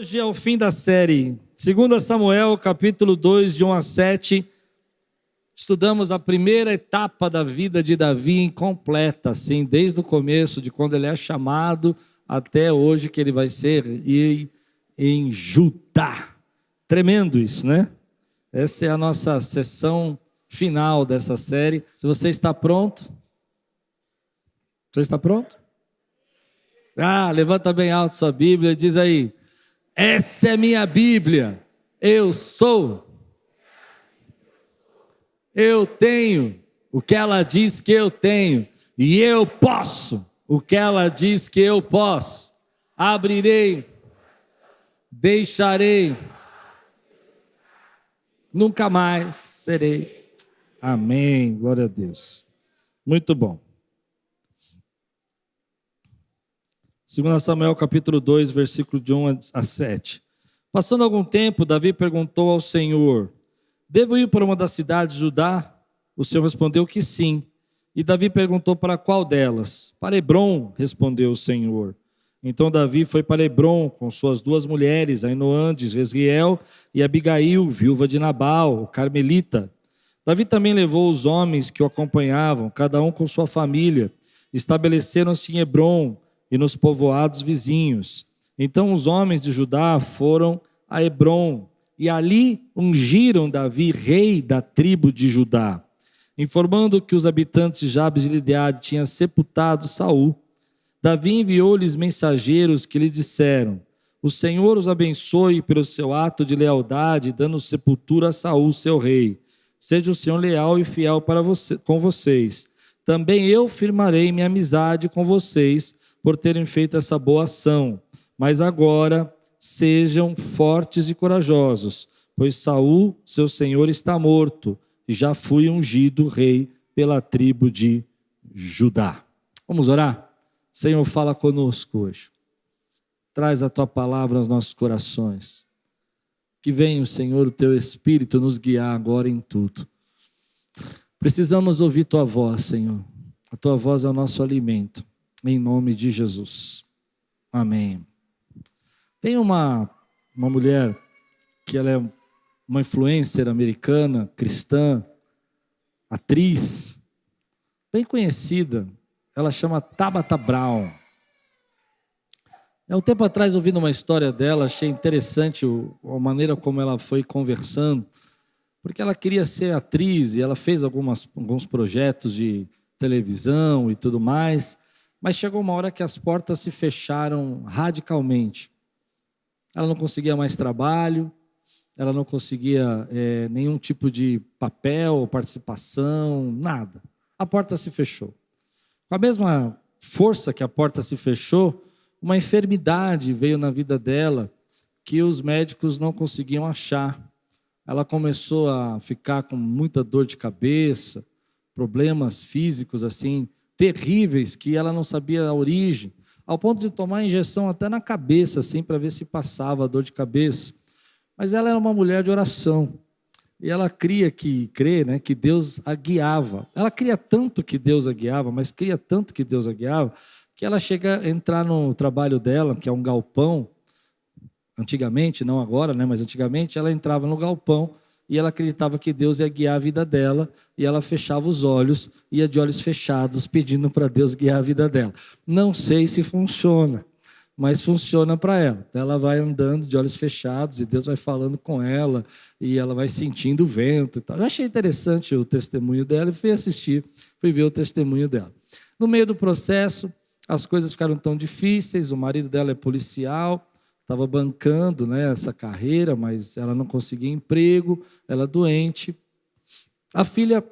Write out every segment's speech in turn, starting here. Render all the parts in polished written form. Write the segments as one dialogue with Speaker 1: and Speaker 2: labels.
Speaker 1: Hoje é o fim da série. 2 Samuel, capítulo 2, de 1 a 7. Estudamos a primeira etapa da vida de Davi incompleta, assim, desde o começo, de quando ele é chamado, até hoje que ele vai ser em Judá. Tremendo isso, né? Essa é a nossa sessão final dessa série. Se você está pronto? Você está pronto? Levanta bem alto sua Bíblia e diz aí: essa é minha Bíblia, eu tenho o que ela diz que eu tenho, e eu posso o que ela diz que eu posso. Abrirei, deixarei, nunca mais serei. Amém, glória a Deus. Muito bom. 2 Samuel capítulo 2, versículo de 1 a 7. Passando algum tempo, Davi perguntou ao Senhor: devo ir para uma das cidades de Judá? O Senhor respondeu que sim. E Davi perguntou: para qual delas? Para Hebrom, respondeu o Senhor. Então Davi foi para Hebrom com suas duas mulheres, Ainoã, Jezreel, e Abigail, viúva de Nabal, o carmelita. Davi também levou os homens que o acompanhavam, cada um com sua família. Estabeleceram-se em Hebrom e nos povoados vizinhos. Então os homens de Judá foram a Hebrom, e ali ungiram Davi rei da tribo de Judá, informando que os habitantes de Jabes de Gileade tinham sepultado Saul. Davi enviou-lhes mensageiros que lhes disseram: o Senhor os abençoe pelo seu ato de lealdade, dando sepultura a Saul, seu rei. Seja o Senhor leal e fiel com vocês. Também eu firmarei minha amizade com vocês, por terem feito essa boa ação. Mas agora sejam fortes e corajosos, pois Saul, seu senhor, está morto, e já fui ungido rei pela tribo de Judá. Vamos orar? Senhor, fala conosco hoje. Traz a tua palavra aos nossos corações. Que venha, Senhor, o teu Espírito nos guiar agora em tudo. Precisamos ouvir tua voz, Senhor. A tua voz é o nosso alimento. Em nome de Jesus. Amém. Tem uma mulher que ela é uma influencer americana, cristã, atriz, bem conhecida. Ela chama Tabitha Brown. Há um tempo atrás, ouvindo uma história dela, achei interessante a maneira como ela foi conversando, porque ela queria ser atriz e ela fez alguns projetos de televisão e tudo mais. Mas chegou uma hora que as portas se fecharam radicalmente. Ela não conseguia mais trabalho, ela não conseguia nenhum tipo de papel, participação, nada. A porta se fechou. Com a mesma força que a porta se fechou, uma enfermidade veio na vida dela que os médicos não conseguiam achar. Ela começou a ficar com muita dor de cabeça, problemas físicos assim, terríveis, que ela não sabia a origem, ao ponto de tomar injeção até na cabeça, assim, para ver se passava a dor de cabeça. Mas ela era uma mulher de oração, e ela crê, né, que Deus a guiava. Ela cria tanto que Deus a guiava, mas cria tanto que Deus a guiava, que ela chega a entrar no trabalho dela, que é um galpão. Antigamente, não agora, né, mas antigamente ela entrava no galpão, e ela acreditava que Deus ia guiar a vida dela, e ela fechava os olhos, ia de olhos fechados, pedindo para Deus guiar a vida dela. Não sei se funciona, mas funciona para ela. Ela vai andando de olhos fechados, e Deus vai falando com ela, e ela vai sentindo o vento e tal. Eu achei interessante o testemunho dela, e fui ver o testemunho dela. No meio do processo, as coisas ficaram tão difíceis, o marido dela é policial, estava bancando, né, essa carreira, mas ela não conseguia emprego, ela doente. A filha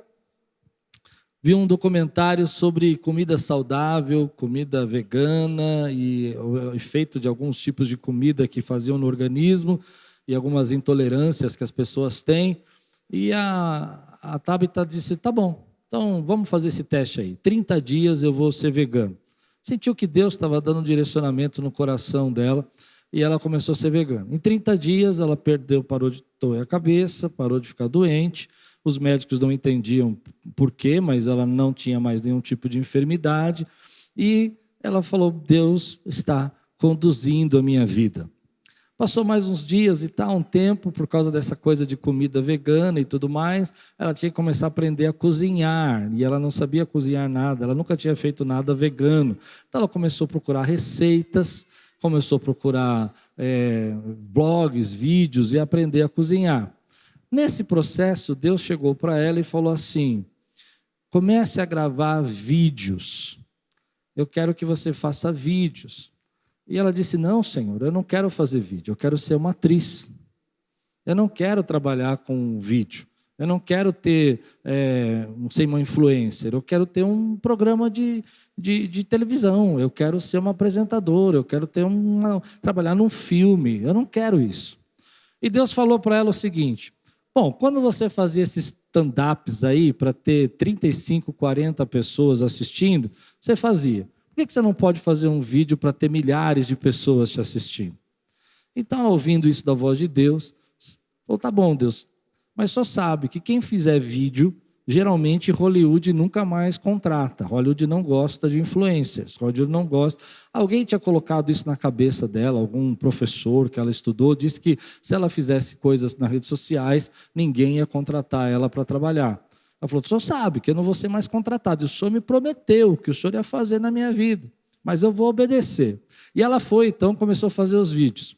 Speaker 1: viu um documentário sobre comida saudável, comida vegana e o efeito de alguns tipos de comida que faziam no organismo e algumas intolerâncias que as pessoas têm. E a Tabitha disse: tá bom, então vamos fazer esse teste aí. 30 dias eu vou ser vegano. Sentiu que Deus estava dando um direcionamento no coração dela, e ela começou a ser vegana. Em 30 dias, ela parou de doer a cabeça, parou de ficar doente. Os médicos não entendiam por quê, mas ela não tinha mais nenhum tipo de enfermidade. E ela falou: Deus está conduzindo a minha vida. Passou mais uns dias e tal, um tempo, por causa dessa coisa de comida vegana e tudo mais, ela tinha que começar a aprender a cozinhar, e ela não sabia cozinhar nada, ela nunca tinha feito nada vegano. Então ela começou a procurar receitas, começou a procurar blogs, vídeos e aprender a cozinhar. Nesse processo, Deus chegou para ela e falou assim: comece a gravar vídeos, eu quero que você faça vídeos. E ela disse: não, Senhor, eu não quero fazer vídeo, eu quero ser uma atriz. Eu não quero trabalhar com vídeo. Eu não quero ser uma influencer. Eu quero ter um programa de televisão. Eu quero ser uma apresentadora. Eu quero trabalhar num filme. Eu não quero isso. E Deus falou para ela o seguinte: bom, quando você fazia esses stand-ups aí para ter 35, 40 pessoas assistindo, você fazia. Por que você não pode fazer um vídeo para ter milhares de pessoas te assistindo? Então, ouvindo isso da voz de Deus, falou: tá bom, Deus, mas só sabe que quem fizer vídeo, geralmente Hollywood nunca mais contrata. Hollywood não gosta de influencers, Hollywood não gosta. Alguém tinha colocado isso na cabeça dela, algum professor que ela estudou, disse que se ela fizesse coisas nas redes sociais, ninguém ia contratar ela para trabalhar. Ela falou: o senhor sabe que eu não vou ser mais contratado, o senhor me prometeu que o senhor ia fazer na minha vida, mas eu vou obedecer. E ela foi, então, começou a fazer os vídeos.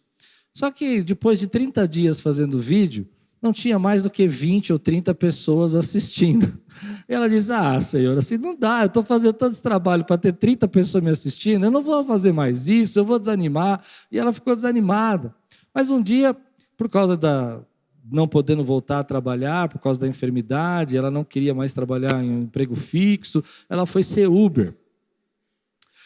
Speaker 1: Só que depois de 30 dias fazendo vídeo, não tinha mais do que 20 ou 30 pessoas assistindo. E ela disse: ah, Senhor, assim não dá, eu estou fazendo todo esse trabalho para ter 30 pessoas me assistindo, eu não vou fazer mais isso, eu vou desanimar. E ela ficou desanimada. Mas um dia, por causa não podendo voltar a trabalhar, por causa da enfermidade, ela não queria mais trabalhar em um emprego fixo, ela foi ser Uber.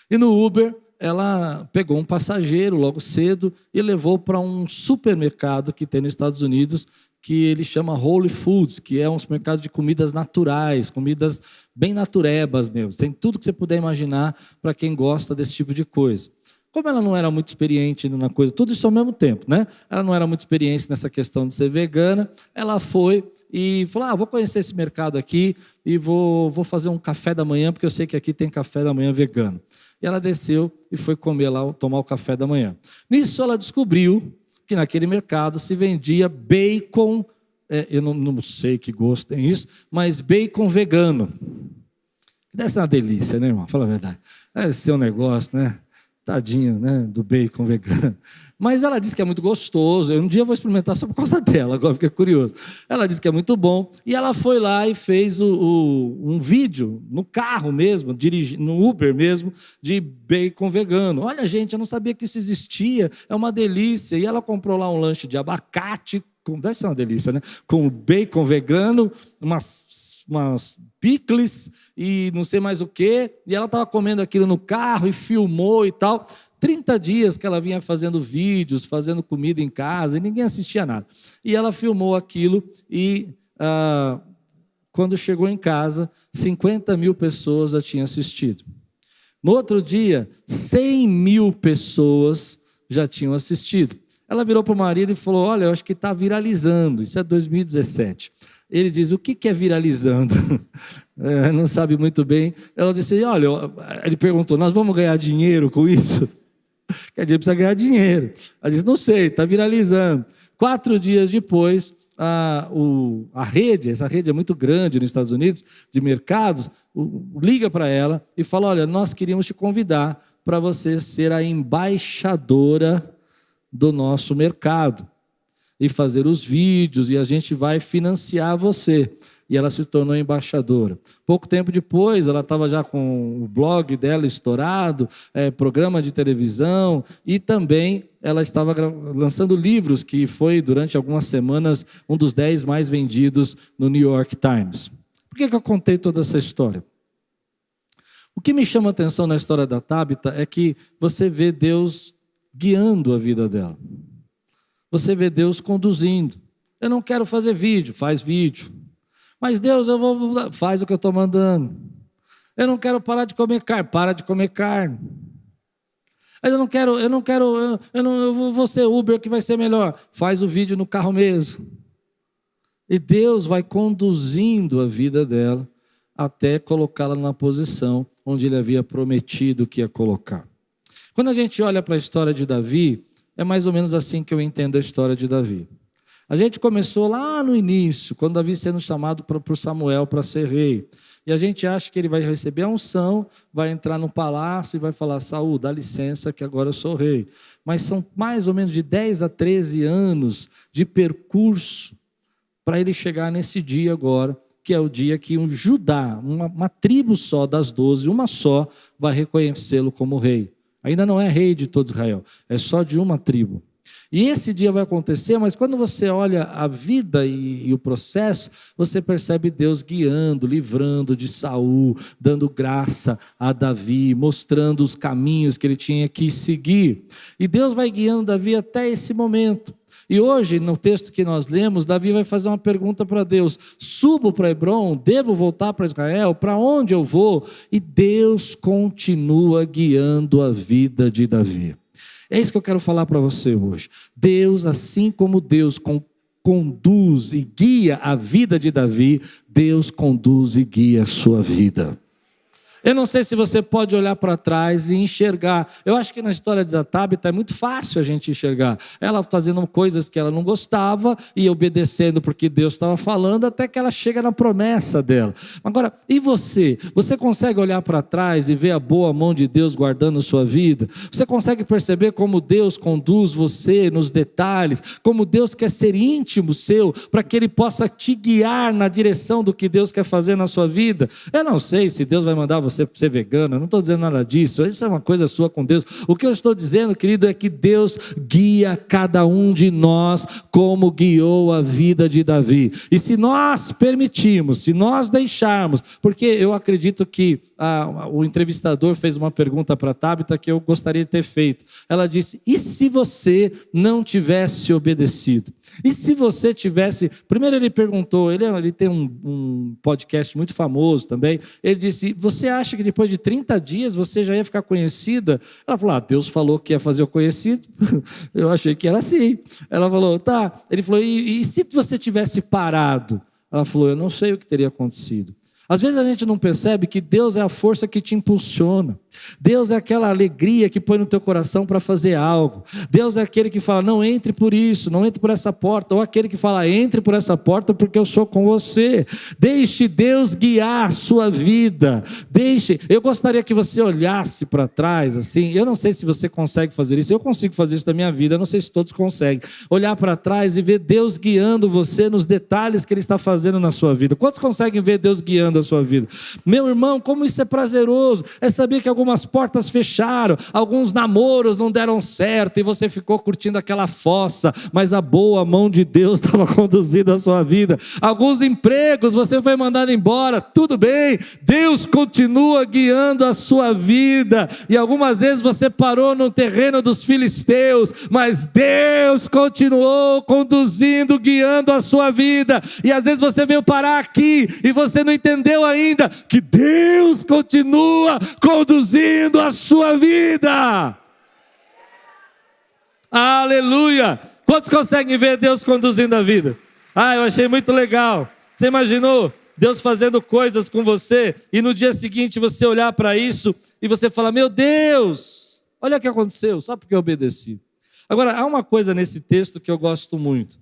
Speaker 1: E no Uber, ela pegou um passageiro logo cedo e levou para um supermercado que tem nos Estados Unidos, que ele chama Whole Foods, que é um supermercado de comidas naturais, comidas bem naturebas mesmo. Tem tudo que você puder imaginar para quem gosta desse tipo de coisa. Como ela não era muito experiente na coisa, tudo isso ao mesmo tempo, né? Ela não era muito experiente nessa questão de ser vegana, ela foi e falou: vou conhecer esse mercado aqui e vou fazer um café da manhã, porque eu sei que aqui tem café da manhã vegano. E ela desceu e foi comer lá, tomar o café da manhã. Nisso ela descobriu que naquele mercado se vendia bacon, eu não sei que gosto tem isso, mas bacon vegano. Deve ser uma delícia, né, irmão? Fala a verdade. Deve ser um negócio, né? Tadinho, né, do bacon vegano. Mas ela disse que é muito gostoso. Um dia eu vou experimentar só por causa dela, agora fiquei curioso. Ela disse que é muito bom. E ela foi lá e fez um vídeo no carro mesmo, no Uber mesmo, de bacon vegano. Olha, gente, eu não sabia que isso existia. É uma delícia. E ela comprou lá um lanche de abacate, deve ser uma delícia, né? Com bacon vegano, umas picles e não sei mais o quê. E ela estava comendo aquilo no carro e filmou e tal. 30 dias que ela vinha fazendo vídeos, fazendo comida em casa e ninguém assistia nada. E ela filmou aquilo e quando chegou em casa, 50 mil pessoas já tinham assistido. No outro dia, 100 mil pessoas já tinham assistido. Ela virou para o marido e falou: olha, eu acho que está viralizando. Isso é 2017. Ele diz: o que é viralizando? Não sabe muito bem. Ela disse: olha, ele perguntou: nós vamos ganhar dinheiro com isso? Quer dizer, precisa ganhar dinheiro. Ela disse: não sei, está viralizando. 4 dias depois, essa rede é muito grande nos Estados Unidos, de mercados, liga para ela e fala: olha, nós queríamos te convidar para você ser a embaixadora do nosso mercado e fazer os vídeos, e a gente vai financiar você. E ela se tornou embaixadora. Pouco tempo depois, ela estava já com o blog dela estourado, programa de televisão, e também ela estava lançando livros, que foi, durante algumas semanas, um dos 10 mais vendidos no New York Times. Por que eu contei toda essa história? O que me chama a atenção na história da Tabita é que você vê Deus guiando a vida dela. Você vê Deus conduzindo. Eu não quero fazer vídeo, faz vídeo. Mas Deus, faz o que eu estou mandando. Eu não quero parar de comer carne, para de comer carne. Mas eu vou ser Uber que vai ser melhor. Faz o vídeo no carro mesmo. E Deus vai conduzindo a vida dela até colocá-la na posição onde Ele havia prometido que ia colocar. Quando a gente olha para a história de Davi, É mais ou menos assim que eu entendo a história de Davi. A gente começou lá no início, quando Davi sendo chamado por Samuel para ser rei. E a gente acha que ele vai receber a unção, vai entrar no palácio e vai falar: Saul, dá licença que agora eu sou rei. Mas são mais ou menos de 10 a 13 anos de percurso para ele chegar nesse dia agora, que é o dia que um Judá, uma tribo só das 12, uma só, vai reconhecê-lo como rei. Ainda não é rei de todo Israel, é só de uma tribo. E esse dia vai acontecer, mas quando você olha a vida e o processo, você percebe Deus guiando, livrando de Saul, dando graça a Davi, mostrando os caminhos que ele tinha que seguir. E Deus vai guiando Davi até esse momento. E hoje, no texto que nós lemos, Davi vai fazer uma pergunta para Deus: subo para Hebrom? Devo voltar para Israel? Para onde eu vou? E Deus continua guiando a vida de Davi. É isso que eu quero falar para você hoje. Deus, assim como Deus conduz e guia a vida de Davi, Deus conduz e guia a sua vida. Eu não sei se você pode olhar para trás e enxergar. Eu acho que na história da Tabita é muito fácil a gente enxergar. Ela fazendo coisas que ela não gostava e obedecendo porque Deus estava falando, até que ela chega na promessa dela. Agora, e você? Você consegue olhar para trás e ver a boa mão de Deus guardando a sua vida? Você consegue perceber como Deus conduz você nos detalhes? Como Deus quer ser íntimo seu para que Ele possa te guiar na direção do que Deus quer fazer na sua vida? Eu não sei se Deus vai mandar você ser vegano, eu não estou dizendo nada disso, isso é uma coisa sua com Deus. O que eu estou dizendo, querido, é que Deus guia cada um de nós como guiou a vida de Davi. E se nós permitirmos, se nós deixarmos, porque eu acredito que o entrevistador fez uma pergunta para a Tabita que eu gostaria de ter feito. Ela disse: e se você não tivesse obedecido? E se você tivesse... Primeiro ele perguntou, ele tem um podcast muito famoso também, ele disse: você acha que depois de 30 dias você já ia ficar conhecida? Ela falou: Deus falou que ia fazer o conhecido. Eu achei que era assim. Ela falou: tá. Ele falou: e se você tivesse parado? Ela falou: eu não sei o que teria acontecido. Às vezes a gente não percebe que Deus é a força que te impulsiona. Deus é aquela alegria que põe no teu coração para fazer algo. Deus é aquele que fala: não entre por isso, não entre por essa porta. Ou aquele que fala: entre por essa porta porque eu sou com você. Deixe Deus guiar a sua vida. Eu gostaria que você olhasse para trás assim. Eu não sei se você consegue fazer isso. Eu consigo fazer isso na minha vida. Eu não sei se todos conseguem. Olhar para trás e ver Deus guiando você nos detalhes que Ele está fazendo na sua vida. Quantos conseguem ver Deus guiando a sua vida? Meu irmão, como isso é prazeroso, é saber que algumas portas fecharam, alguns namoros não deram certo e você ficou curtindo aquela fossa, mas a boa mão de Deus estava conduzindo a sua vida. Alguns empregos você foi mandado embora, tudo bem, Deus continua guiando a sua vida. E algumas vezes você parou no terreno dos filisteus, mas Deus continuou conduzindo, guiando a sua vida. E às vezes você veio parar aqui e você não entendeu ainda que Deus continua conduzindo a sua vida. Aleluia! Quantos conseguem ver Deus conduzindo a vida? Eu achei muito legal. Você imaginou Deus fazendo coisas com você e no dia seguinte você olhar para isso e você falar: meu Deus, olha o que aconteceu, só porque eu obedeci. Agora, há uma coisa nesse texto que eu gosto muito.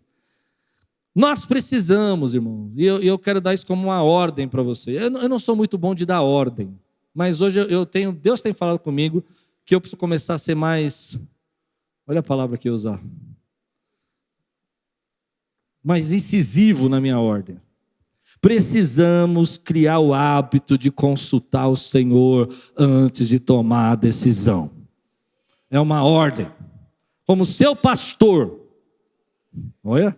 Speaker 1: Nós precisamos, irmão, e eu quero dar isso como uma ordem para você. Eu não sou muito bom de dar ordem, mas hoje Deus tem falado comigo que eu preciso começar a ser mais, olha a palavra que eu usar, mais incisivo na minha ordem. Precisamos criar o hábito de consultar o Senhor antes de tomar a decisão. É uma ordem. Como seu pastor, olha...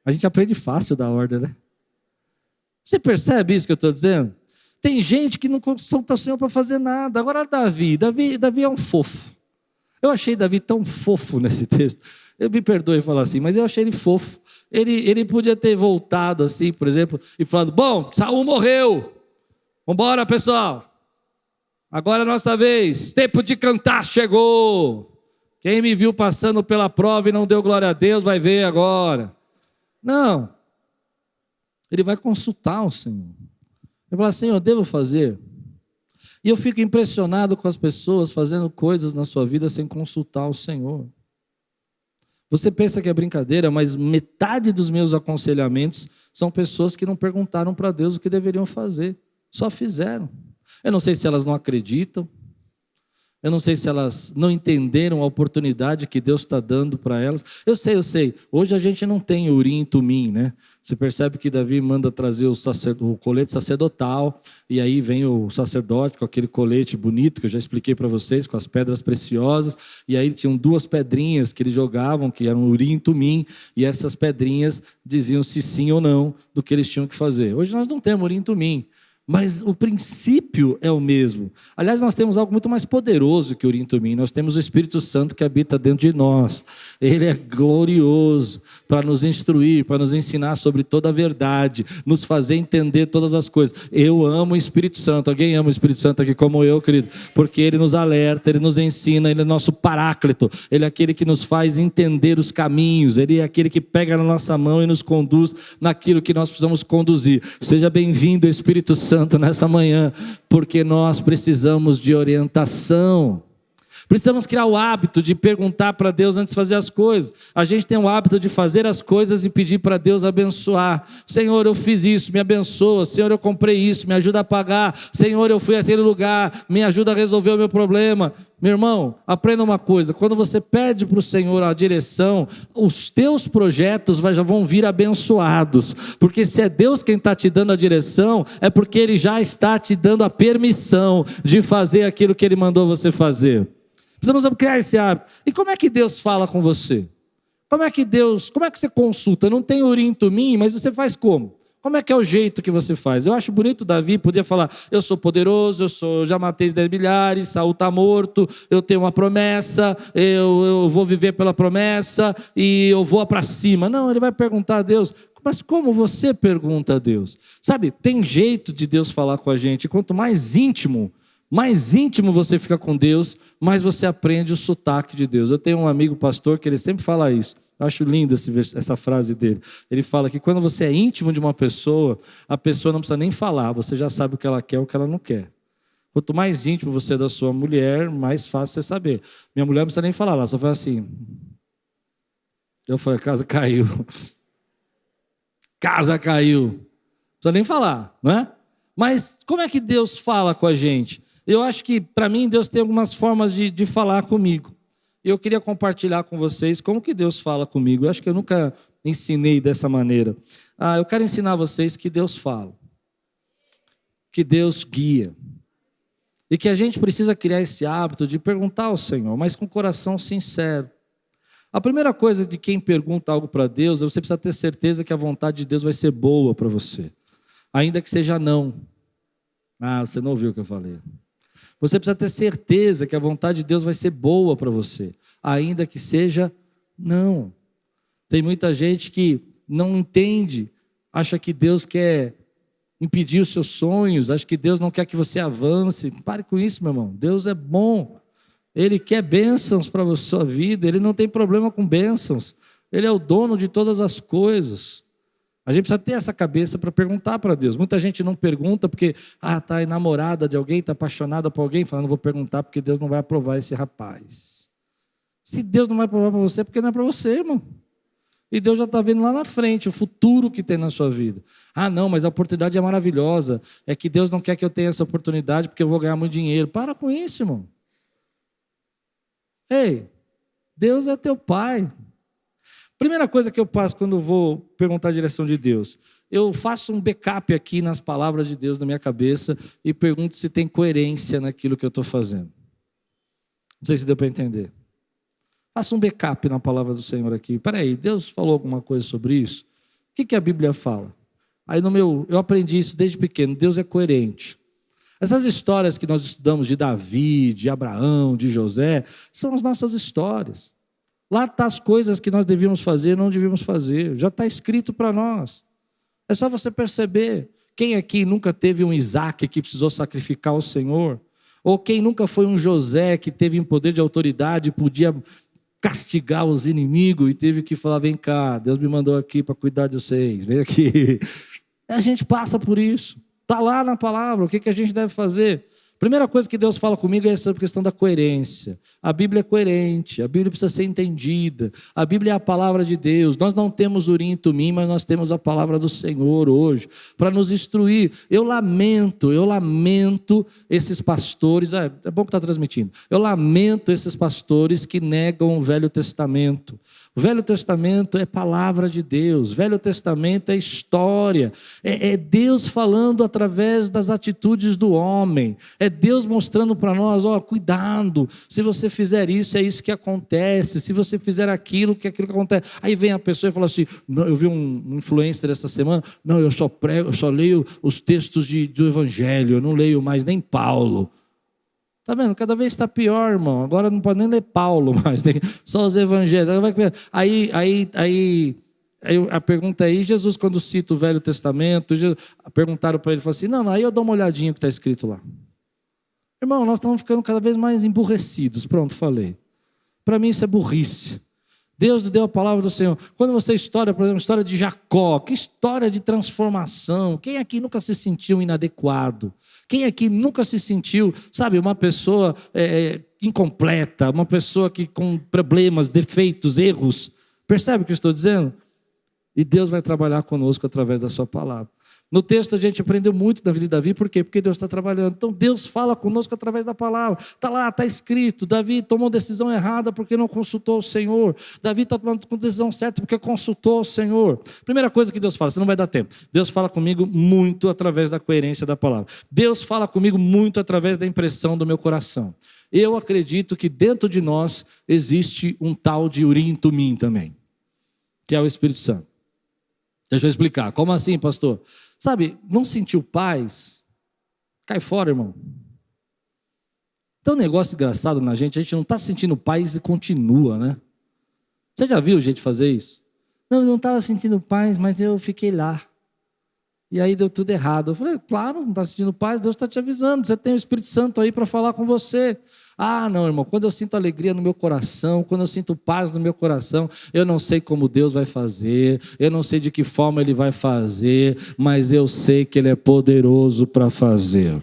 Speaker 1: A gente aprende fácil da ordem, né? Você percebe isso que eu estou dizendo? Tem gente que não consulta o Senhor para fazer nada. Agora Davi é um fofo. Eu achei Davi tão fofo nesse texto. Eu me perdoe falar assim, mas eu achei ele fofo. Ele podia ter voltado assim, por exemplo, e falado: bom, Saul morreu. Vambora, pessoal. Agora é a nossa vez. Tempo de cantar chegou. Quem me viu passando pela prova e não deu glória a Deus, vai ver agora. Não, ele vai consultar o Senhor. Ele fala: Senhor, eu devo fazer? E eu fico impressionado com as pessoas fazendo coisas na sua vida sem consultar o Senhor. Você pensa que é brincadeira, mas metade dos meus aconselhamentos são pessoas que não perguntaram para Deus o que deveriam fazer, só fizeram. Eu não sei se elas não acreditam, eu não sei se elas não entenderam a oportunidade que Deus está dando para elas. Eu sei. Hoje a gente não tem Urim e Tumim, né? Você percebe que Davi manda trazer o colete sacerdotal, e aí vem o sacerdote com aquele colete bonito, que eu já expliquei para vocês, com as pedras preciosas, e aí tinham 2 pedrinhas que eles jogavam, que eram Urim e Tumim, e essas pedrinhas diziam se sim ou não do que eles tinham que fazer. Hoje nós não temos Urim e Tumim, mas o princípio é o mesmo. Aliás, nós temos algo muito mais poderoso que o Urim e Tumim. Nós temos o Espírito Santo que habita dentro de nós. Ele é glorioso para nos instruir, para nos ensinar sobre toda a verdade, nos fazer entender todas as coisas. Eu amo o Espírito Santo. Alguém ama o Espírito Santo aqui como eu, querido? Porque ele nos alerta, ele nos ensina, ele é nosso paráclito. Ele é aquele que nos faz entender os caminhos. Ele é aquele que pega na nossa mão e nos conduz naquilo que nós precisamos conduzir. Seja bem-vindo, Espírito Santo, nessa manhã, porque nós precisamos de orientação. Precisamos criar o hábito de perguntar para Deus antes de fazer as coisas. A gente tem o hábito de fazer as coisas e pedir para Deus abençoar. Senhor, eu fiz isso, me abençoa. Senhor, eu comprei isso, me ajuda a pagar. Senhor, eu fui àquele lugar, me ajuda a resolver o meu problema. Meu irmão, aprenda uma coisa: quando você pede para o Senhor a direção, os teus projetos já vão vir abençoados, porque se é Deus quem está te dando a direção, é porque Ele já está te dando a permissão de fazer aquilo que Ele mandou você fazer. Precisamos criar esse hábito. E como é que Deus fala com você? Como é que você consulta? Não tem Urim e Tumim, mas você faz como? Como é que é o jeito que você faz? Eu acho bonito Davi podia falar: eu sou poderoso, já matei 10 milhares, Saul está morto, eu tenho uma promessa, eu vou viver pela promessa e eu vou para cima. Não, ele vai perguntar a Deus. Mas como você pergunta a Deus? Sabe, tem jeito de Deus falar com a gente. Quanto mais íntimo você fica com Deus, mais você aprende o sotaque de Deus. Eu tenho um amigo pastor que ele sempre fala isso. Eu acho lindo essa frase dele. Ele fala que quando você é íntimo de uma pessoa, a pessoa não precisa nem falar, você já sabe o que ela quer ou o que ela não quer. Quanto mais íntimo você é da sua mulher, mais fácil você saber. Minha mulher não precisa nem falar, ela só faz assim. Eu falei: a casa caiu. Casa caiu. Não precisa nem falar, não é? Mas como é que Deus fala com a gente? Eu acho que, para mim, Deus tem algumas formas de falar comigo. E eu queria compartilhar com vocês como que Deus fala comigo. Eu acho que eu nunca ensinei dessa maneira. Eu quero ensinar vocês que Deus fala, que Deus guia. E que a gente precisa criar esse hábito de perguntar ao Senhor, mas com coração sincero. A primeira coisa de quem pergunta algo para Deus é você precisa ter certeza que a vontade de Deus vai ser boa para você. Ainda que seja não. Você não ouviu o que eu falei. Você precisa ter certeza que a vontade de Deus vai ser boa para você, ainda que seja não. Tem muita gente que não entende, acha que Deus quer impedir os seus sonhos, acha que Deus não quer que você avance. Pare com isso, meu irmão. Deus é bom. Ele quer bênçãos para a sua vida, Ele não tem problema com bênçãos. Ele é o dono de todas as coisas. A gente precisa ter essa cabeça para perguntar para Deus. Muita gente não pergunta porque está enamorada de alguém, está apaixonada por alguém, falando: não vou perguntar porque Deus não vai aprovar esse rapaz. Se Deus não vai aprovar para você, é porque não é para você, irmão. E Deus já está vendo lá na frente o futuro que tem na sua vida. Não, mas a oportunidade é maravilhosa. É que Deus não quer que eu tenha essa oportunidade porque eu vou ganhar muito dinheiro. Para com isso, irmão. Ei, Deus é teu Pai. Primeira coisa que eu faço quando vou perguntar a direção de Deus, eu faço um backup aqui nas palavras de Deus na minha cabeça e pergunto se tem coerência naquilo que eu estou fazendo. Não sei se deu para entender. Faço um backup na palavra do Senhor aqui. Peraí, Deus falou alguma coisa sobre isso? O que a Bíblia fala? Aí eu aprendi isso desde pequeno. Deus é coerente. Essas histórias que nós estudamos de Davi, de Abraão, de José, são as nossas histórias. Lá estão as coisas que nós devíamos fazer e não devíamos fazer. Já está escrito para nós. É só você perceber. Quem aqui nunca teve um Isaac que precisou sacrificar o Senhor? Ou quem nunca foi um José que teve um poder de autoridade e podia castigar os inimigos e teve que falar: vem cá, Deus me mandou aqui para cuidar de vocês, vem aqui. A gente passa por isso. Está lá na palavra, o que a gente deve fazer? Primeira coisa que Deus fala comigo é sobre a questão da coerência. A Bíblia é coerente, a Bíblia precisa ser entendida, a Bíblia é a palavra de Deus. Nós não temos Urim e Tumim, mas nós temos a palavra do Senhor hoje, para nos instruir. Eu lamento esses pastores, é bom que está transmitindo, eu lamento esses pastores que negam o Velho Testamento. O Velho Testamento é palavra de Deus, o Velho Testamento é história, é Deus falando através das atitudes do homem, é Deus mostrando para nós, cuidado, se você fizer isso, é isso que acontece, se você fizer aquilo, que é aquilo que acontece. Aí vem a pessoa e fala assim, não, eu vi um influencer essa semana, não, eu só leio os textos do Evangelho, eu não leio mais nem Paulo. Está vendo? Cada vez está pior, irmão. Agora não pode nem ler Paulo mais, só os evangelhos. Aí a pergunta aí, Jesus, quando cita o Velho Testamento, perguntaram para ele, falou assim, não, aí eu dou uma olhadinha no que está escrito lá. Irmão, nós estamos ficando cada vez mais emburrecidos. Pronto, falei. Para mim isso é burrice. Deus deu a palavra do Senhor. Quando você estuda, por exemplo, a história de Jacó, que história de transformação. Quem aqui nunca se sentiu inadequado? Quem aqui nunca se sentiu, uma pessoa incompleta, uma pessoa que com problemas, defeitos, erros? Percebe o que eu estou dizendo? E Deus vai trabalhar conosco através da sua palavra. No texto a gente aprendeu muito da vida de Davi, por quê? Porque Deus está trabalhando. Então Deus fala conosco através da palavra. Está lá, está escrito, Davi tomou decisão errada porque não consultou o Senhor. Davi está tomando decisão certa porque consultou o Senhor. Primeira coisa que Deus fala, você não vai dar tempo. Deus fala comigo muito através da coerência da palavra. Deus fala comigo muito através da impressão do meu coração. Eu acredito que dentro de nós existe um tal de Urim e Tumim também, que é o Espírito Santo. Deixa eu explicar. Como assim, pastor? Não sentiu paz? Cai fora, irmão. Tem um negócio engraçado na gente, a gente não está sentindo paz e continua, né? Você já viu gente fazer isso? Não, eu não estava sentindo paz, mas eu fiquei lá. E aí deu tudo errado. Eu falei, claro, não está sentindo paz, Deus está te avisando, você tem o Espírito Santo aí para falar com você. Ah, não, irmão, quando eu sinto alegria no meu coração, quando eu sinto paz no meu coração, eu não sei como Deus vai fazer, eu não sei de que forma Ele vai fazer, mas eu sei que Ele é poderoso para fazer.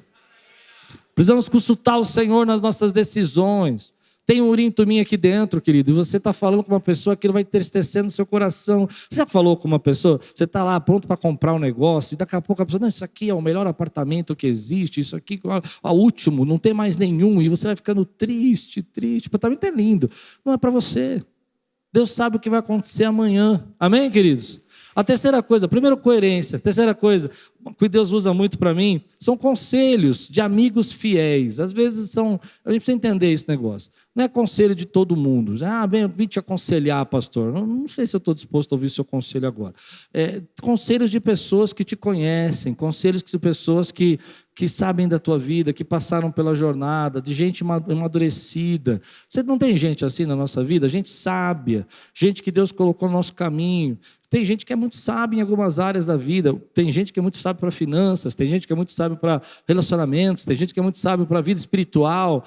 Speaker 1: Precisamos consultar o Senhor nas nossas decisões. Tem um Urim e Tumim aqui dentro, querido, e você está falando com uma pessoa que vai entristecendo o seu coração. Você já falou com uma pessoa, você está lá pronto para comprar um negócio, e daqui a pouco a pessoa, não, isso aqui é o melhor apartamento que existe, isso aqui é o último, não tem mais nenhum, e você vai ficando triste, o apartamento é lindo, não é para você. Deus sabe o que vai acontecer amanhã, amém, queridos? A terceira coisa, primeiro coerência, terceira coisa, que Deus usa muito para mim, são conselhos de amigos fiéis. Às vezes a gente precisa entender esse negócio. Não é conselho de todo mundo. Bem, eu vim te aconselhar, pastor. Não sei se eu estou disposto a ouvir seu conselho agora. Conselhos de pessoas que te conhecem, conselhos de pessoas que sabem da tua vida, que passaram pela jornada, de gente amadurecida. Você não tem gente assim na nossa vida? Gente sábia, gente que Deus colocou no nosso caminho. Tem gente que é muito sábia em algumas áreas da vida, tem gente que é muito sábia para finanças, tem gente que é muito sábia para relacionamentos, tem gente que é muito sábia para a vida espiritual.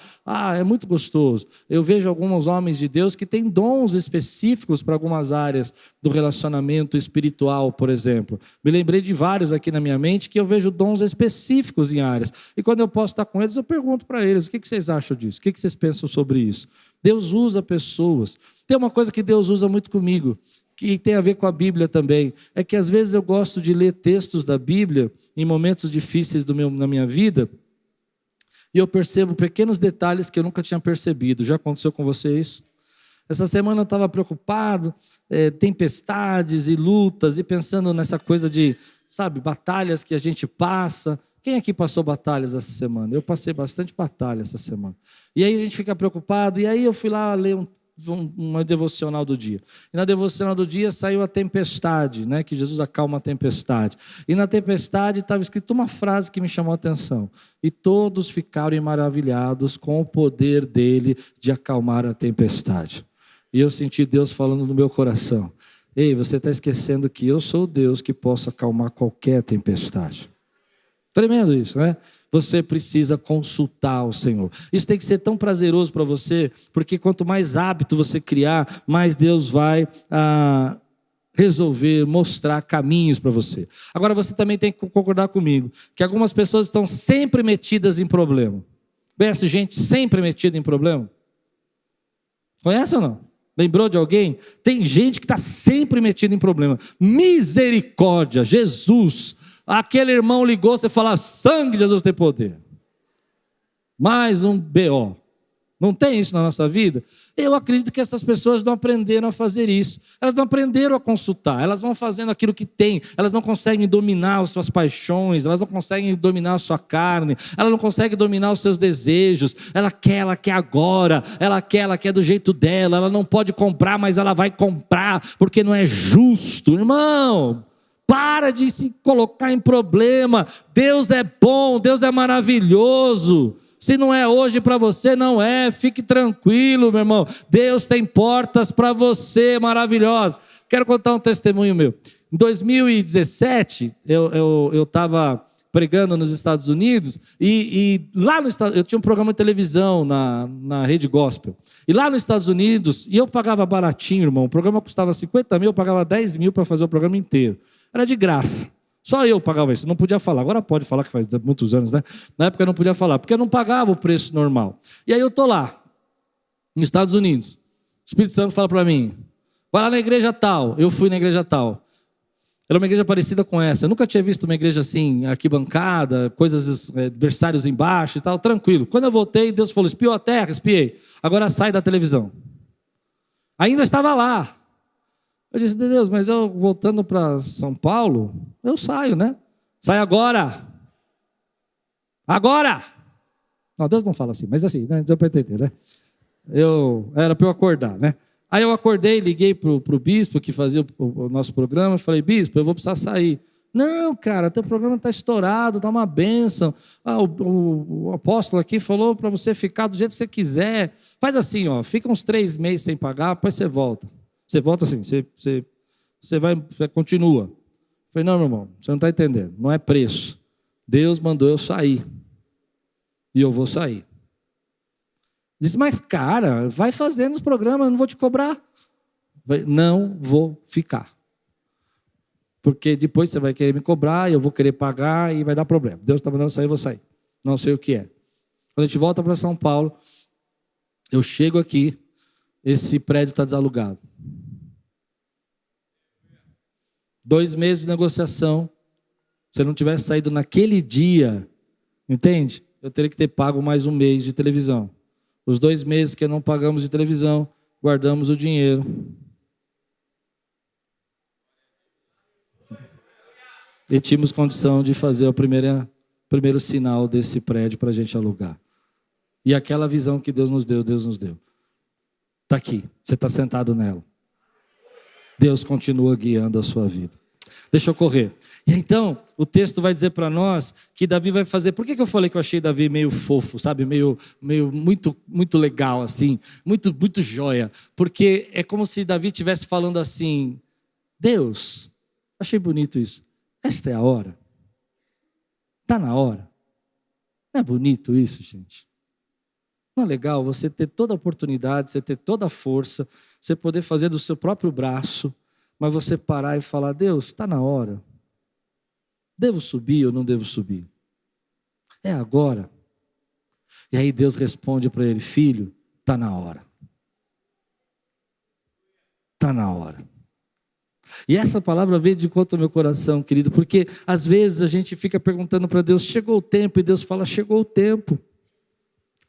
Speaker 1: É muito gostoso. Eu vejo alguns homens de Deus que têm dons específicos para algumas áreas do relacionamento espiritual, por exemplo. Me lembrei de vários aqui na minha mente que eu vejo dons específicos em áreas. E quando eu posso estar com eles, eu pergunto para eles, o que vocês acham disso? O que vocês pensam sobre isso? Deus usa pessoas. Tem uma coisa que Deus usa muito comigo, que tem a ver com a Bíblia também, é que às vezes eu gosto de ler textos da Bíblia em momentos difíceis na minha vida, e eu percebo pequenos detalhes que eu nunca tinha percebido. Já aconteceu com você isso? Essa semana eu estava preocupado, tempestades e lutas, e pensando nessa coisa de, batalhas que a gente passa. Quem aqui passou batalhas essa semana? Eu passei bastante batalha essa semana. E aí a gente fica preocupado, e aí eu fui lá ler uma devocional do dia. E na devocional do dia saiu a tempestade, né? Que Jesus acalma a tempestade. E na tempestade estava escrito uma frase que me chamou a atenção. E todos ficaram maravilhados com o poder dele de acalmar a tempestade. E eu senti Deus falando no meu coração. Ei, você está esquecendo que eu sou o Deus que posso acalmar qualquer tempestade. Tremendo isso, né? Você precisa consultar o Senhor. Isso tem que ser tão prazeroso para você, porque quanto mais hábito você criar, mais Deus vai resolver, mostrar caminhos para você. Agora você também tem que concordar comigo, que algumas pessoas estão sempre metidas em problema. Conhece gente sempre metida em problema? Conhece ou não? Lembrou de alguém? Tem gente que está sempre metida em problema. Misericórdia, Jesus. Aquele irmão ligou, você fala, sangue de Jesus tem poder. Mais um BO. Não tem isso na nossa vida? Eu acredito que essas pessoas não aprenderam a fazer isso. Elas não aprenderam a consultar. Elas vão fazendo aquilo que tem. Elas não conseguem dominar as suas paixões. Elas não conseguem dominar a sua carne. Ela não consegue dominar os seus desejos. Ela quer agora. Ela quer do jeito dela. Ela não pode comprar, mas ela vai comprar, porque não é justo. Irmão, para de se colocar em problema. Deus é bom, Deus é maravilhoso. Se não é hoje para você, não é. Fique tranquilo, meu irmão. Deus tem portas para você maravilhosas. Quero contar um testemunho meu. Em 2017, eu estava pregando nos Estados Unidos e lá no Estados, eu tinha um programa de televisão na Rede Gospel. E lá nos Estados Unidos, e eu pagava baratinho, irmão. O programa custava 50 mil, eu pagava 10 mil para fazer o programa inteiro. Era de graça. Só eu pagava isso, não podia falar. Agora pode falar, que faz muitos anos, né? Na época eu não podia falar, porque eu não pagava o preço normal. E aí eu estou lá, nos Estados Unidos. O Espírito Santo fala para mim, vai lá na igreja tal. Eu fui na igreja tal. Era uma igreja parecida com essa. Eu nunca tinha visto uma igreja assim, arquibancada, coisas, berçários embaixo e tal, tranquilo. Quando eu voltei, Deus falou, espiou a terra? Espiei. Agora sai da televisão. Ainda estava lá. Eu disse, Deus, mas eu voltando para São Paulo, eu saio, né? Sai agora! Agora! Não, Deus não fala assim, mas assim, né? Deu para entender, né? Era para eu acordar, né? Aí eu acordei, liguei para o bispo que fazia o nosso programa, falei, bispo, eu vou precisar sair. Não, cara, teu programa está estourado, está uma bênção. O apóstolo aqui falou para você ficar do jeito que você quiser. Faz assim, ó, fica uns 3 meses sem pagar, depois você volta. Você volta assim, você continua. Eu falei, não, meu irmão, você não está entendendo. Não é preço. Deus mandou eu sair. E eu vou sair. Disse, mas cara, vai fazendo os programas, eu não vou te cobrar. Falei, não vou ficar. Porque depois você vai querer me cobrar, eu vou querer pagar e vai dar problema. Deus está mandando eu sair, eu vou sair. Não sei o que é. Quando a gente volta para São Paulo, eu chego aqui, esse prédio está desalugado. 2 meses de negociação. Se eu não tivesse saído naquele dia, entende? Eu teria que ter pago mais 1 mês de televisão. Os 2 meses que não pagamos de televisão, guardamos o dinheiro. E tínhamos condição de fazer o primeiro sinal desse prédio para a gente alugar. E aquela visão que Deus nos deu, está aqui, você está sentado nela. Deus continua guiando a sua vida. Deixa eu correr. E então, o texto vai dizer para nós que Davi vai fazer... Por que eu falei que eu achei Davi meio fofo, sabe? Meio muito legal, assim. Muito joia. Porque é como se Davi estivesse falando assim, Deus, achei bonito isso. Esta é a hora. Está na hora. Não é bonito isso, gente? Não é legal você ter toda a oportunidade, você ter toda a força, você poder fazer do seu próprio braço, mas você parar e falar, Deus, está na hora. Devo subir ou não devo subir? É agora. E aí Deus responde para ele, filho, está na hora. Está na hora. E essa palavra veio de encontro ao meu coração, querido, porque às vezes a gente fica perguntando para Deus, chegou o tempo, e Deus fala, chegou o tempo.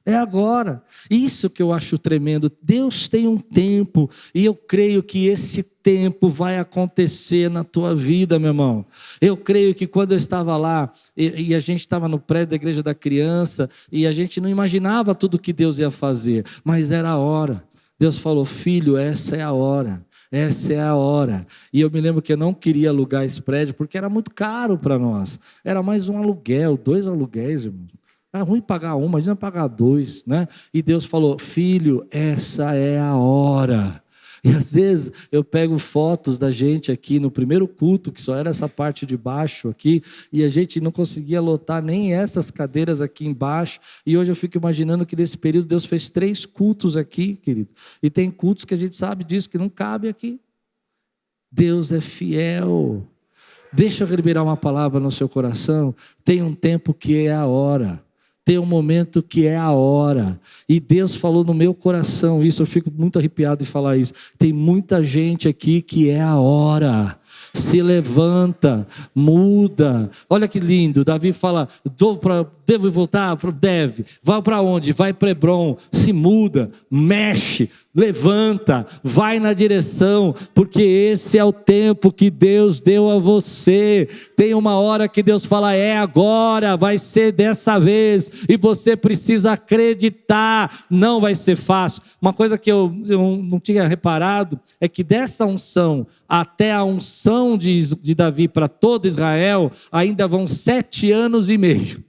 Speaker 1: É agora. Isso que eu acho tremendo. Deus tem um tempo e eu creio que esse tempo vai acontecer na tua vida, meu irmão. Eu creio que quando eu estava lá e a gente estava no prédio da Igreja da Criança e a gente não imaginava tudo que Deus ia fazer, mas era a hora. Deus falou, filho, essa é a hora. Essa é a hora. E eu me lembro que eu não queria alugar esse prédio porque era muito caro para nós. Era mais um aluguel, 2 aluguéis, irmão. É ruim pagar um, imagina pagar 2, né? E Deus falou, filho, essa é a hora. E às vezes eu pego fotos da gente aqui no primeiro culto, que só era essa parte de baixo aqui, e a gente não conseguia lotar nem essas cadeiras aqui embaixo. E hoje eu fico imaginando que nesse período Deus fez 3 cultos aqui, querido. E tem cultos que a gente sabe disso, que não cabe aqui. Deus é fiel. Deixa eu liberar uma palavra no seu coração. Tem um tempo que é a hora. Tem um momento que é a hora. E Deus falou no meu coração isso, eu fico muito arrepiado de falar isso. Tem muita gente aqui que é a hora. Se levanta, muda. Olha que lindo, Davi fala, devo voltar? Deve. Vai para onde? Vai para Hebron. Se muda, mexe, levanta, vai na direção, porque esse é o tempo que Deus deu a você. Tem uma hora que Deus fala, é agora, vai ser dessa vez, e você precisa acreditar. Não vai ser fácil. Uma coisa que eu não tinha reparado é que dessa unção até a unção de Davi para todo Israel ainda vão 7 anos e meio.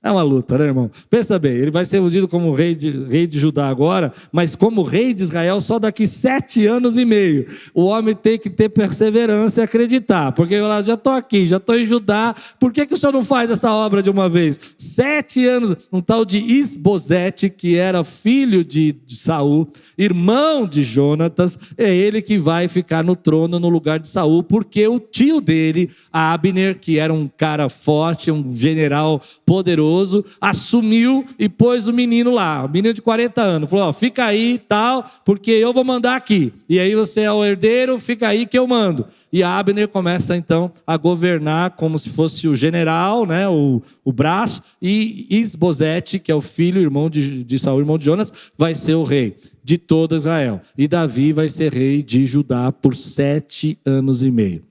Speaker 1: É uma luta, né, irmão? Pensa bem, ele vai ser ungido como rei de Judá agora, mas como rei de Israel só daqui 7 anos e meio. O homem tem que ter perseverança e acreditar, porque eu já estou aqui, já estou em Judá, por que o senhor não faz essa obra de uma vez? 7 anos, um tal de Isbosete, que era filho de Saul, irmão de Jonatas, é ele que vai ficar no trono no lugar de Saul, porque o tio dele, Abner, que era um cara forte, um general poderoso, assumiu e pôs o menino lá, o menino de 40 anos, falou, fica aí e tal, porque eu vou mandar aqui, e aí você é o herdeiro, fica aí que eu mando. E Abner começa então a governar como se fosse o general, né, o braço, e Isbosete, que é o filho, irmão de Saul, irmão de Jonas, vai ser o rei de todo Israel, e Davi vai ser rei de Judá por 7 anos e meio.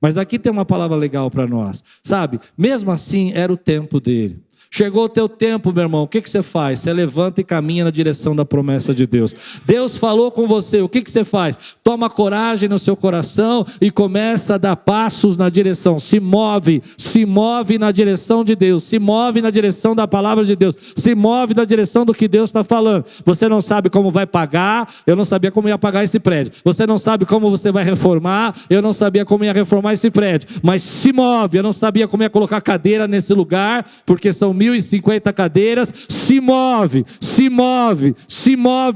Speaker 1: Mas aqui tem uma palavra legal para nós, sabe? Mesmo assim era o tempo dele. Chegou o teu tempo, meu irmão, o que você faz? Você levanta e caminha na direção da promessa de Deus. Deus falou com você, o que você faz? Toma coragem no seu coração e começa a dar passos na direção. Se move na direção de Deus, se move na direção da palavra de Deus, se move na direção do que Deus está falando. Você não sabe como vai pagar, eu não sabia como ia pagar esse prédio. Você não sabe como você vai reformar, eu não sabia como ia reformar esse prédio. Mas se move, eu não sabia como ia colocar cadeira nesse lugar, porque são 1.050 cadeiras, se move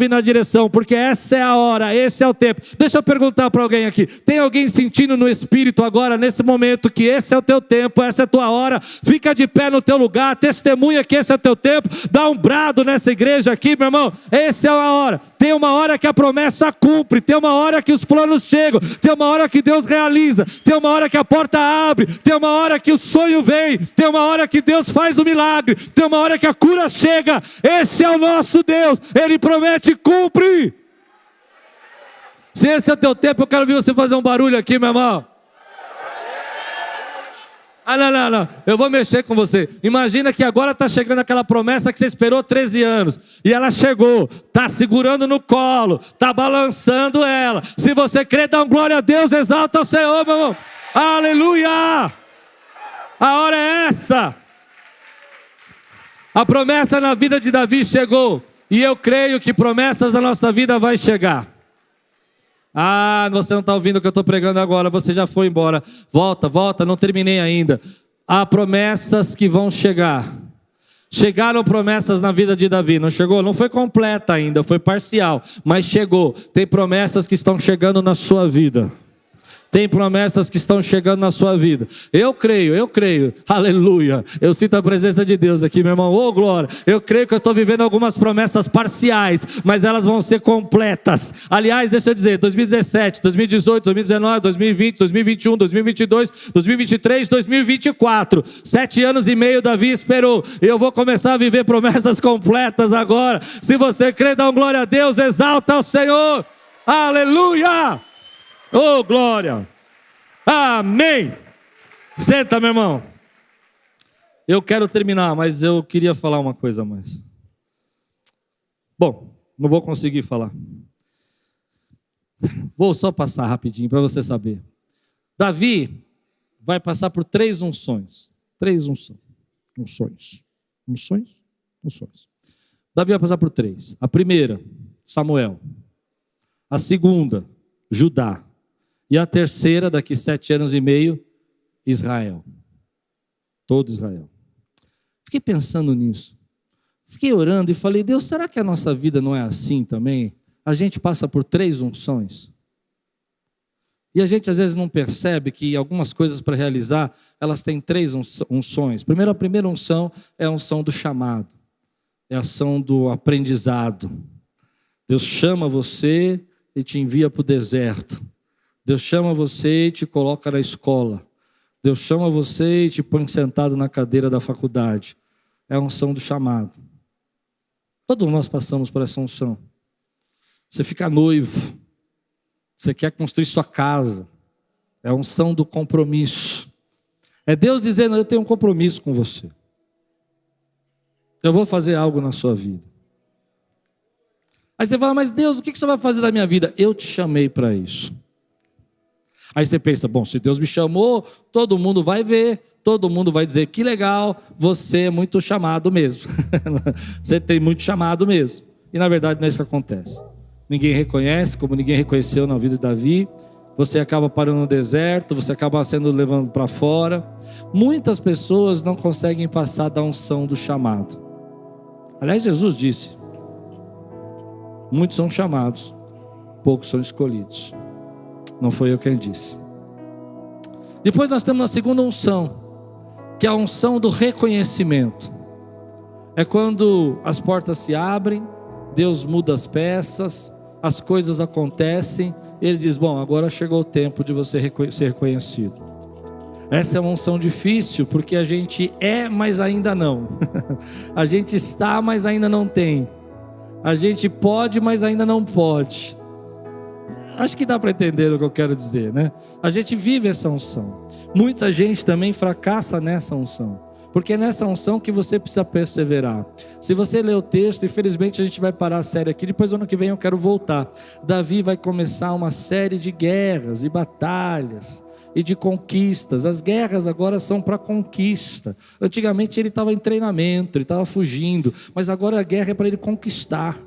Speaker 1: na direção, porque essa é a hora, esse é o tempo. Deixa eu perguntar para alguém aqui, tem alguém sentindo no Espírito agora, nesse momento, que esse é o teu tempo, essa é a tua hora? Fica de pé no teu lugar, testemunha que esse é o teu tempo, dá um brado nessa igreja aqui, meu irmão, essa é a hora. Tem uma hora que a promessa cumpre, tem uma hora que os planos chegam, tem uma hora que Deus realiza, tem uma hora que a porta abre, tem uma hora que o sonho vem, tem uma hora que Deus faz o milagre, tem uma hora que a cura chega. Esse é o nosso Deus, Ele promete e cumpre. Se esse é o teu tempo, eu quero ver você fazer um barulho aqui, meu irmão. Não, eu vou mexer com você. Imagina que agora está chegando aquela promessa que você esperou 13 anos, e ela chegou, está segurando no colo, está balançando ela. Se você crê, dá um glória a Deus, exalta o Senhor, meu irmão. Aleluia! A hora é essa. A promessa na vida de Davi chegou, e eu creio que promessas na nossa vida vai chegar. Você não está ouvindo o que eu estou pregando agora, você já foi embora. Volta, não terminei ainda. Há promessas que vão chegar. Chegaram promessas na vida de Davi, não chegou? Não foi completa ainda, foi parcial, mas chegou. Tem promessas que estão chegando na sua vida. Tem promessas que estão chegando na sua vida. Eu creio, aleluia. Eu sinto a presença de Deus aqui, meu irmão, oh glória. Eu creio que eu estou vivendo algumas promessas parciais, mas elas vão ser completas. Aliás, deixa eu dizer, 2017, 2018, 2019, 2020, 2021, 2022, 2023, 2024. 7 anos e meio Davi esperou. Eu vou começar a viver promessas completas agora. Se você crê, dá um glória a Deus, exalta ao Senhor. Aleluia! Oh, glória! Amém! Senta, meu irmão. Eu quero terminar, mas eu queria falar uma coisa a mais. Bom, não vou conseguir falar. Vou só passar rapidinho para você saber. Davi vai passar por 3 unções. 3 unções. Davi vai passar por 3. A primeira, Samuel. A segunda, Judá. E a terceira, daqui 7 anos e meio, Israel. Todo Israel. Fiquei pensando nisso. Fiquei orando e falei, Deus, será que a nossa vida não é assim também? A gente passa por 3 unções. E a gente às vezes não percebe que algumas coisas para realizar, elas têm 3 unções. Primeiro, a primeira unção é a unção do chamado. É a ação do aprendizado. Deus chama você e te envia para o deserto. Deus chama você e te coloca na escola. Deus chama você e te põe sentado na cadeira da faculdade. É a unção do chamado. Todos nós passamos por essa unção. Você fica noivo. Você quer construir sua casa. É a unção do compromisso. É Deus dizendo, eu tenho um compromisso com você. Eu vou fazer algo na sua vida. Aí você fala, mas Deus, o que você vai fazer na minha vida? Eu te chamei para isso. Aí você pensa, bom, se Deus me chamou, todo mundo vai ver, todo mundo vai dizer, que legal, você é muito chamado mesmo. Você tem muito chamado mesmo. E na verdade não é isso que acontece. Ninguém reconhece, como ninguém reconheceu na vida de Davi. Você acaba parando no deserto, você acaba sendo levado para fora. Muitas pessoas não conseguem passar da unção do chamado. Aliás, Jesus disse, muitos são chamados, poucos são escolhidos. Não foi eu quem disse. Depois nós temos a segunda unção, que é a unção do reconhecimento. É quando as portas se abrem, Deus muda as peças, as coisas acontecem, e Ele diz, bom, agora chegou o tempo de você ser reconhecido. Essa é uma unção difícil, porque a gente é, mas ainda não. A gente está, mas ainda não tem. A gente pode, mas ainda não pode. Acho que dá para entender o que eu quero dizer, né? A gente vive essa unção. Muita gente também fracassa nessa unção, porque é nessa unção que você precisa perseverar. Se você ler o texto, infelizmente a gente vai parar a série aqui, depois ano que vem eu quero voltar. Davi vai começar uma série de guerras e batalhas e de conquistas. As guerras agora são para conquista. Antigamente ele estava em treinamento, ele estava fugindo, mas agora a guerra é para ele conquistar.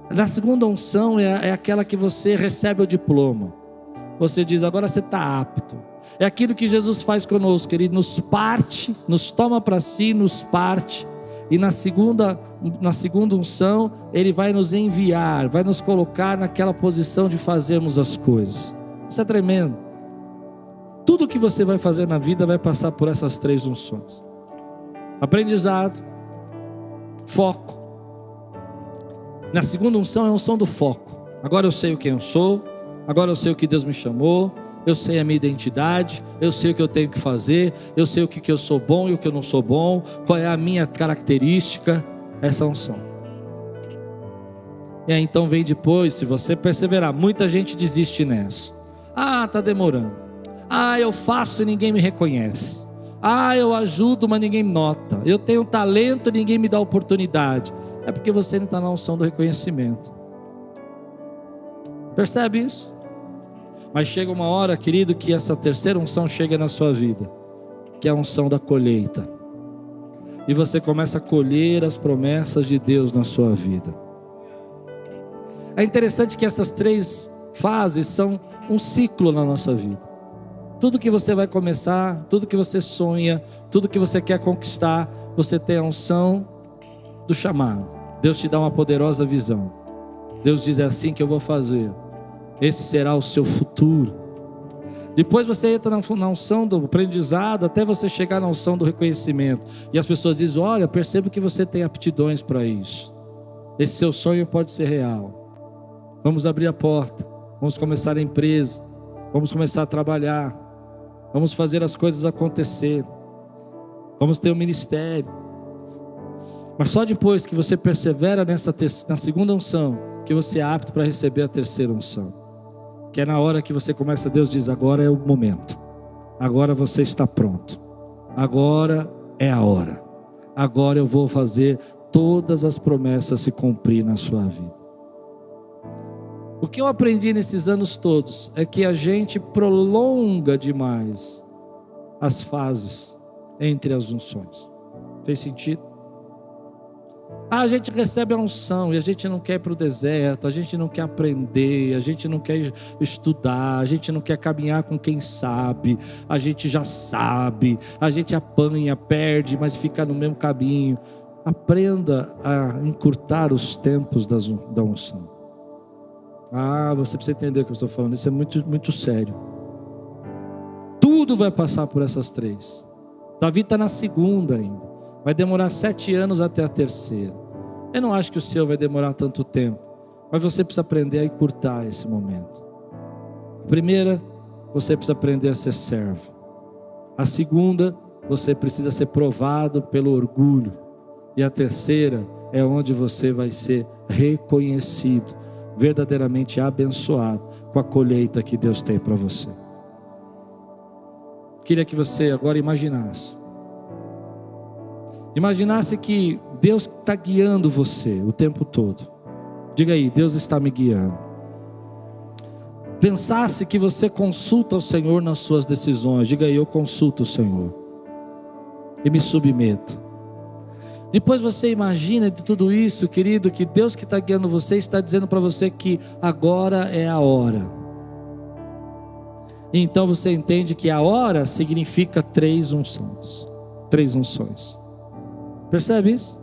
Speaker 1: Na segunda unção é aquela que você recebe o diploma. Você diz, agora você está apto. É aquilo que Jesus faz conosco, Ele nos parte, nos toma para si, nos parte. E na segunda unção, Ele vai nos enviar, vai nos colocar naquela posição de fazermos as coisas. Isso é tremendo. Tudo que você vai fazer na vida vai passar por essas 3 unções. Aprendizado, foco. Na segunda unção é a unção do foco. Agora eu sei quem eu sou, agora eu sei o que Deus me chamou, eu sei a minha identidade, eu sei o que eu tenho que fazer, eu sei o que eu sou bom e o que eu não sou bom, qual é a minha característica, essa unção. E aí então vem depois, se você perseverar, muita gente desiste nessa. Ah, está demorando. Ah, eu faço e ninguém me reconhece. Ah, eu ajudo, mas ninguém me nota. Eu tenho talento e ninguém me dá oportunidade. É porque você não está na unção do reconhecimento. Percebe isso? Mas chega uma hora, querido, que essa terceira unção chega na sua vida, que é a unção da colheita. E você começa a colher as promessas de Deus na sua vida. É interessante que essas 3 fases são um ciclo na nossa vida. Tudo que você vai começar, tudo que você sonha, tudo que você quer conquistar, você tem a unção do chamado. Deus te dá uma poderosa visão. Deus diz, é assim que eu vou fazer. Esse será o seu futuro. Depois você entra na unção do aprendizado, até você chegar na unção do reconhecimento. E as pessoas dizem, olha, percebo que você tem aptidões para isso. Esse seu sonho pode ser real. Vamos abrir a porta. Vamos começar a empresa. Vamos começar a trabalhar. Vamos fazer as coisas acontecer. Vamos ter um ministério. Mas só depois que você persevera na segunda unção, que você é apto para receber a terceira unção. Que é na hora que você começa, Deus diz, agora é o momento. Agora você está pronto. Agora é a hora. Agora eu vou fazer todas as promessas se cumprir na sua vida. O que eu aprendi nesses anos todos é que a gente prolonga demais as fases entre as unções. Fez sentido? A gente recebe a unção e a gente não quer ir para o deserto, a gente não quer aprender, a gente não quer estudar, a gente não quer caminhar com quem sabe, a gente já sabe, a gente apanha, perde, mas fica no mesmo caminho. Aprenda a encurtar os tempos da unção. Você precisa entender o que eu estou falando, isso é muito, muito sério. Tudo vai passar por essas 3. Davi está na 2ª ainda. Vai demorar 7 anos até a 3ª. Eu não acho que o seu vai demorar tanto tempo, mas você precisa aprender a encurtar esse momento. A primeira, você precisa aprender a ser servo. A 2ª, você precisa ser provado pelo orgulho. E a 3ª é onde você vai ser reconhecido, verdadeiramente abençoado com a colheita que Deus tem para você. Queria que você agora imaginasse que Deus está guiando você o tempo todo. Diga aí, Deus está me guiando. Pensasse que você consulta o Senhor nas suas decisões. Diga aí, eu consulto o Senhor e me submeto. Depois você imagina de tudo isso, querido, que Deus que está guiando você está dizendo para você que agora é a hora. E então você entende que a hora significa 3 unções. 3 unções. Percebe isso?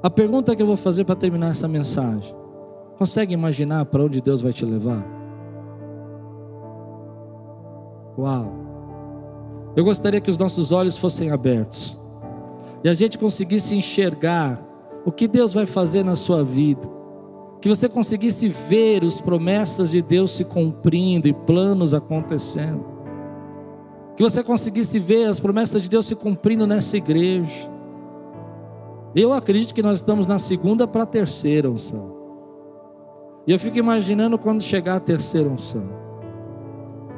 Speaker 1: A pergunta que eu vou fazer para terminar essa mensagem: consegue imaginar para onde Deus vai te levar? Uau! Eu gostaria que os nossos olhos fossem abertos e a gente conseguisse enxergar o que Deus vai fazer na sua vida, que você conseguisse ver as promessas de Deus se cumprindo e planos acontecendo, que você conseguisse ver as promessas de Deus se cumprindo nessa igreja. Eu acredito que nós estamos na 2ª para a 3ª unção, e eu fico imaginando quando chegar a 3ª unção,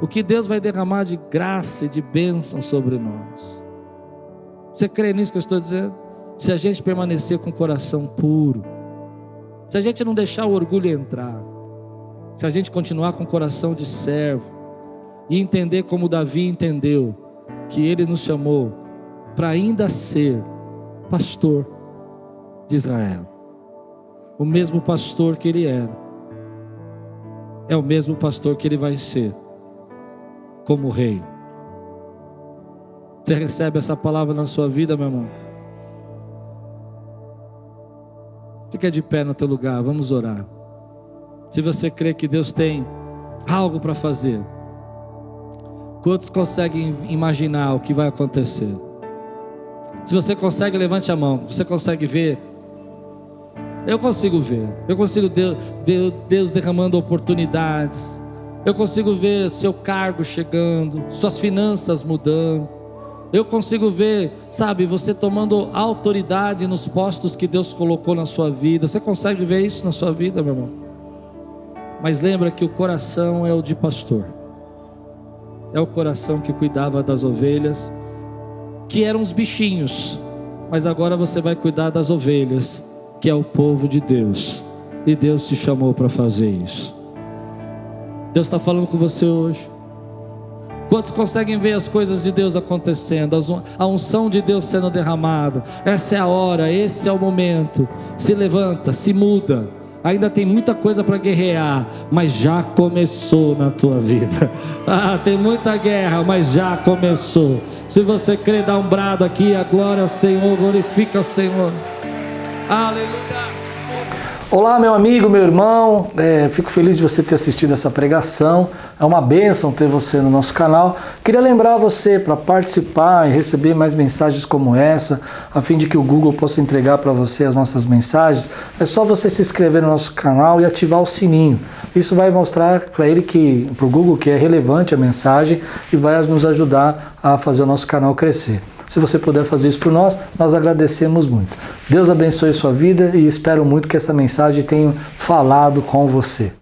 Speaker 1: o que Deus vai derramar de graça e de bênção sobre nós. Você crê nisso que eu estou dizendo? Se a gente permanecer com o coração puro, se a gente não deixar o orgulho entrar, se a gente continuar com o coração de servo e entender como Davi entendeu que ele nos chamou para ainda ser pastor de Israel. O mesmo pastor que ele era é o mesmo pastor que ele vai ser como rei. Você recebe essa palavra na sua vida, meu irmão? Fica de pé no teu lugar, vamos orar. Se você crê que Deus tem algo para fazer, quantos conseguem imaginar o que vai acontecer? Se você consegue, levante a mão. Você consegue ver? Eu consigo ver. Eu consigo ver Deus derramando oportunidades. Eu consigo ver seu cargo chegando, suas finanças mudando. Eu consigo ver, sabe, você tomando autoridade nos postos que Deus colocou na sua vida. Você consegue ver isso na sua vida, meu irmão? Mas lembra que o coração é o de pastor. É o coração que cuidava das ovelhas, que eram os bichinhos. Mas agora você vai cuidar das ovelhas, que é o povo de Deus. E Deus te chamou para fazer isso. Deus está falando com você hoje. Quantos conseguem ver as coisas de Deus acontecendo, a unção de Deus sendo derramada? Essa é a hora, esse é o momento. Se levanta, se muda. Ainda tem muita coisa para guerrear, mas já começou na tua vida. Tem muita guerra, mas já começou. Se você crê, dá um brado aqui, a glória ao Senhor, glorifica o Senhor. Aleluia.
Speaker 2: Olá, meu amigo, meu irmão, fico feliz de você ter assistido essa pregação. É uma bênção ter você no nosso canal. Queria lembrar você para participar e receber mais mensagens como essa, a fim de que o Google possa entregar para você as nossas mensagens. É só você se inscrever no nosso canal e ativar o sininho. Isso vai mostrar para o Google que é relevante a mensagem e vai nos ajudar a fazer o nosso canal crescer. Se você puder fazer isso por nós, nós agradecemos muito. Deus abençoe sua vida e espero muito que essa mensagem tenha falado com você.